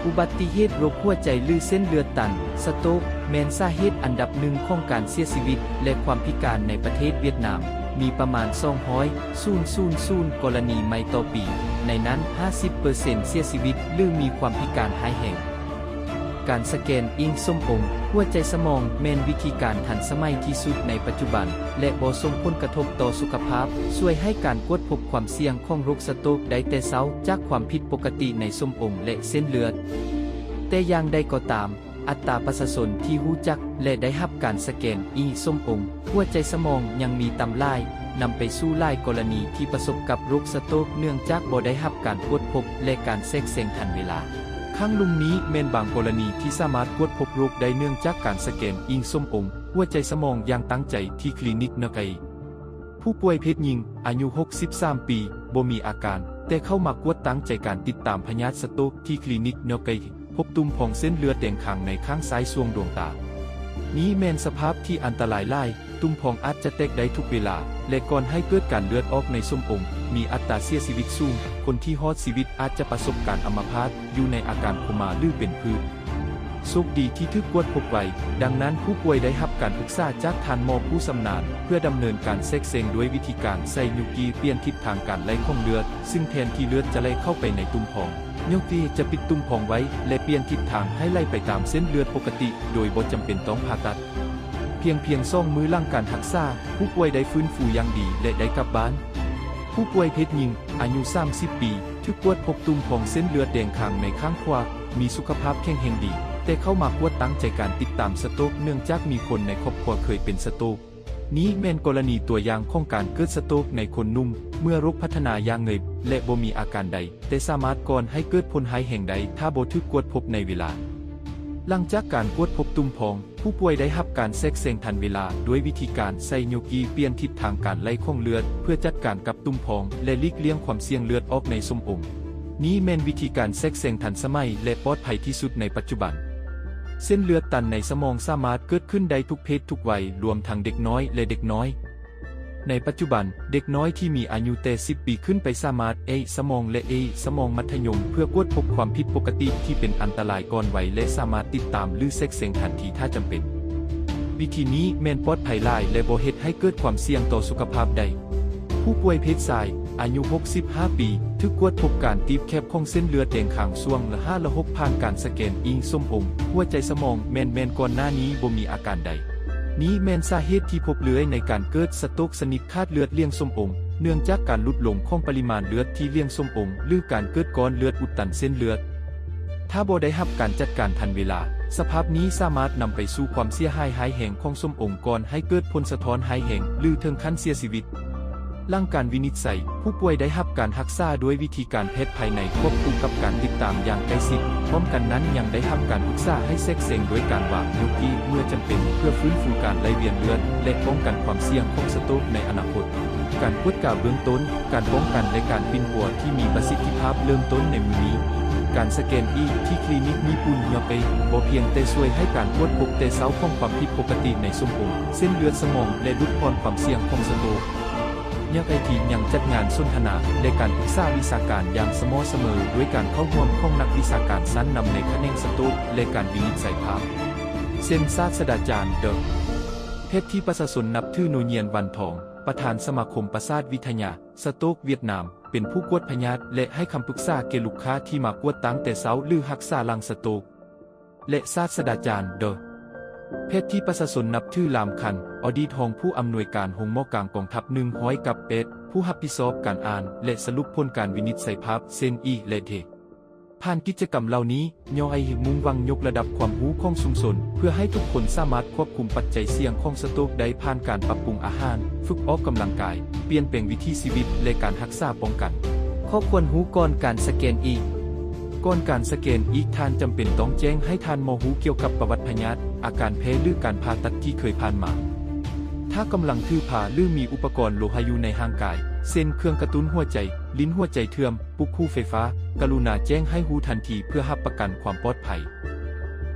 อุบัติเหตุโรคหัวใจหรือเส้นเลือดตันสโตรกแม่นสาเหตุอันดับหนึ่งของการเสียชีวิตและความพิการในประเทศเวียดนามมีประมาณ200,000กรณีใหม่ต่อปีในนั้น 50% เสียชีวิตหรือมีความพิการหายแห่งการสแกนอิงส้มองหัวใจสมองแม่นวิธีการทันสมัยที่สุดในปัจจุบันและบ่ส่งผลกระทบต่อสุขภาพช่วยให้การตรวจพบความเสี่ยงของโรคสโตรกได้แต่เช้าจากความผิดปกติในส้มองและเส้นเลือดแต่อย่างใดก็ตามอัตราประชาชนที่รู้จักและได้รับการสแกนอีส้มองหัวใจสมองยังมีต่ำหลายนำไปสู่หลายกรณีที่ประสบกับโรคสโตรกเนื่องจากบ่ได้รับการตรวจพบและการแทรกแซงทันเวลาข้างลุมนี้แม่นบางกรณีที่สามารถตรวจพบโรคได้เนื่องจากการสแกนอิงส้มองหัวใจสมองอย่างตั้งใจที่คลินิกนกไกผู้ป่วยเพศหญิงอายุ63ปีบ่มีอาการแต่เข้ามากวดตั้งใจการติดตามพยาธิสโตรกที่คลินิกนกไกพบตุ่มพองเส้นเลือดแดงข้างในข้างซ้ายทรวงดวงตานี้แม่นสภาพที่อันตรายหลายตุ่มพองอาจจะแตกได้ทุกเวลาและก่อนให้เกิดการเลือดออกในส้มองมีอัตราเสียชีวิตสูงคนที่รอดชีวิตอาจจะประสบการอัมพาตอยู่ในอาการโคม่าหรือเป็นพืชโชคดีที่ถูกตรวจพบไวดังนั้นผู้ป่วยได้รับการปรึกษาจากท่านหมอผู้ชำนาญเพื่อดำเนินการแทรกแซงด้วยวิธีการใส่นิ้วกี้เปลี่ยนทิศทางการไหลของเลือดซึ่งแทนที่เลือดจะไหลเข้าไปในตุ่มพองนิ้วกี้จะปิดตุ่มพองไว้และเปลี่ยนทิศทางให้ไหลไปตามเส้นเลือดปกติโดยบ่จำเป็นต้องผ่าตัดเพียง2 มื้อหลังการรักษาผู้ป่วยได้ฟื้นฟูอย่างดีและได้กลับบ้านผู้ป่วยเพศหญิงอายุ30ปีถูกตรวจพบตุ่มพองเส้นเลือดแดงข้างในข้างขวามีสุขภาพแข็งแรงดีแต่เข้ามากวดตั้งใจการติดตามสโตรกเนื่องจากมีคนในครอบครัวเคยเป็นสโตรกนี้แม่นกรณีตัวอย่างของการเกิดสโตรกในคนหนุ่มเมื่อโรคพัฒนาอย่างเงยและบ่มีอาการใดแต่สามารถก่อให้เกิดผลหายแห่งใดถ้าบ่ถูกตรวจพบในเวลาหลังจากการตรวจพบตุ่มพองผู้ป่วยได้รับการแทรกแซงทันเวลาด้วยวิธีการใส่นิ้วกี้เปลี่ยนทิศทางการไหลของเลือดเพื่อจัดการกับตุ่มพองและหลีกเลี่ยงความเสี่ยงเลือดออกในส้มองนี้แม่นวิธีการแทรกแซงทันสมัยและปลอดภัยที่สุดในปัจจุบันเส้นเลือดตันในสมองสามารถเกิดขึ้นได้ทุกเพศทุกวัยรวมทั้งเด็กน้อยและเด็กน้อยในปัจจุบันเด็กน้อยที่มีอายุแต่10 ปีขึ้นไปสามารถสมองและสมองมัธยมเพื่อกวดพบความผิดปกติที่เป็นอันตรายก่อนวัยและสามารถติดตามหรือแทรกแซงทันทีถ้าจำเป็นวิธีนี้แม่นปลอดภัยหลายและบ่เฮ็ดให้เกิดความเสี่ยงต่อสุขภาพใดผู้ป่วยเพศชายอายุ65 ปีถูกตรวจพบการตีบแคบของเส้นเลือดแดงข้างช่วงละ5และ6ผ่านการสแกนอิงส้มองหัวใจสมองแม่นก่อนหน้านี้บ่มีอาการใดนี้แม่นสาเหตุที่พบเลื่อยในการเกิดสโตรกชนิดขาดเลือดเลี้ยงส้มองเนื่องจากการลดลงของปริมาณเลือดที่เลี้ยงส้มองหรือการเกิดก้อนเลือดอุดตันเส้นเลือดถ้าบ่ได้รับการจัดการทันเวลาสภาพนี้สามารถนำไปสู่ความเสียหายหายแห่งของส้มองก่อนให้เกิดผลสะท้อนหายแห่งหรือถึงขั้นเสียชีวิตหลังการวินิจฉัยผู้ป่วยได้รับการรักษาด้วยวิธีการแพทย์ภายในควบคู่กับการติดตามอย่างใกล้ชิดพร้อมกันนั้นยังได้รับการปรึกษาให้แทรกแซงโดยการวางนิ้วกี้เมื่อจำเป็นเพื่อฟื้นฟูการไหลเวียนเลือดและป้องกันความเสี่ยงของสโตรกในอนาคตการกวดกาเบื้องต้นการป้องกันและการปิ้นหัวที่มีประสิทธิภาพเริ่มต้นในมือนี้การสแกนอีที่คลินิกญี่ปุ่นยอกบ่เพียงแต่ช่วยให้การตรวจพบแต่เช้าของความผิดปกติในส้มองเส้นเลือดสมองและลดความเสี่ยงของสโตรกยังทียังจัดงานสนทนาและการปรึกษาวิชาการอย่างสม่ำเสมอด้วยการเข้าร่วมของนักวิชาการชั้นนำในแขนงสโตรกและการวินิจฉัยภาพเช่นศาสตราจารย์เดอะเพชรที่ประชาชนนับถือโนเยียนวันทองประธานสมาคมประสาทวิทยาสโตรกเวียดนามเป็นผู้กวดพยาธิและให้คำปรึกษาแก่ลูกค้าที่มากวดตั้งแต่เช้าหรือรักษาหลังสโตรกและศาสตราจารย์เดอะเพชรที่ประชาชนนับถือลามคันอดีตรองผู้อำนวยการหงมอกลางกองทัพ100กับผู้รับผิดชอบการอ่านและสรุปผลการวินิจฉัยภาพเซนอีและเทผ่านกิจกรรมเหล่านี้ย่อให้มุ่งหวังยกระดับความรู้ของชุมชนเพื่อให้ทุกคนสามารถควบคุมปัจจัยเสี่ยงของสโตรกได้ผ่านการปรับปรุงอาหารฝึกออกกำลังกายเปลี่ยนแปลงวิถีชีวิตและการรักษาป้องกันข้อควรรู้ก่อนการสแกนอีก่อนการสแกนอีกท่านจำเป็นต้องแจ้งให้ท่านหมอรู้เกี่ยวกับประวัติพยาธิอาการแพ้หรือการผ่าตัดที่เคยผ่านมาถ้ากำลังถือผ่าหรือมีอุปกรณ์โลหะอยู่ในร่างกายเช่นเครื่องกระตุ้นหัวใจลิ้นหัวใจเทียมปลุกคู่ไฟฟ้ากรุณาแจ้งให้รู้ทันทีเพื่อรับประกันความปลอดภัย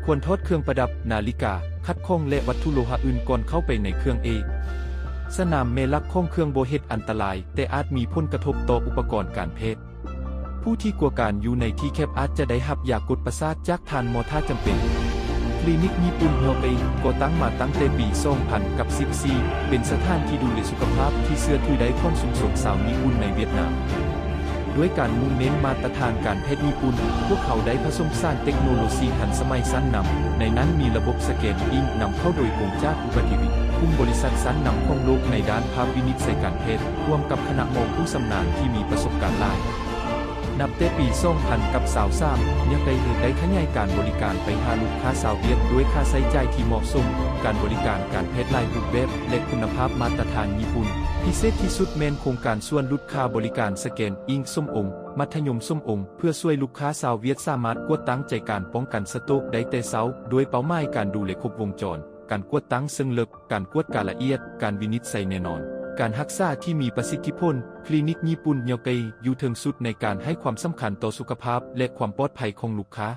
ควรทดเครื่องประดับนาฬิกาคัดข้องและวัตถุโลหะอื่นก่อนเข้าไปในเครื่องสนามเมลักของเครื่องโบเฮ็ดอันตรายแต่อาจมีผลกระทบต่ออุปกรณ์การแพทย์ ผู้ที่กลัวการอยู่ในที่แคบอาจจะได้รับยากดประสาทจากทานหมอถ้าจำเป็นคลินิกญี่ปุ่นเฮลไปก่อตั้งมาตั้งแต่ปี2014เป็นสถานที่ดูแลสุขภาพที่เชื่อถือได้ของสูงส่งสาวญี่ปุ่นในเวียดนามด้วยการมุ่งเน้นมาตรฐานการแพทย์ญี่ปุ่นพวกเขาได้ผสมสร้างเทคโนโลยีทันสมัยสั้นนำในนั้นมีระบบสแกนอิงนำเข้าโดยกงจากอุบัติวิทย์ผู้บริษัทสั้นนำของโลกในด้านภาพวินิจฉัยการแพทย์ร่วมกับคณะหมอผู้ชำนาญที่มีประสบการณ์หลายนับแต่ปี2023ยังได้ขยายการบริการไปหาลูกค้าชาวเวียดด้วยค่าใช้จ่ายที่เหมาะสมการบริการการแพทย์หลายรูปแบบและคุณภาพมาตรฐานญี่ปุ่นพิเศษที่สุดแม่นโครงการส่วนลดค่าบริการสแกนอิงส้มองค์มัธยมส้มองค์เพื่อช่วยลูกค้าชาวเวียดสามารถกวดตั้งใจการป้องกันสโตรกได้แต่เช้าโดยเป้าหมายการดูแลครบวงจรการกวดตั้งซึ่งลึกการกวดการละเอียดการวินิจฉัยแน่นอนการรักษาที่มีประสิทธิผลคลินิกญี่ปุ่นยอเกยอยู่ถึงสุดในการให้ความสำคัญต่อสุขภาพและความปลอดภัยของลูกค้า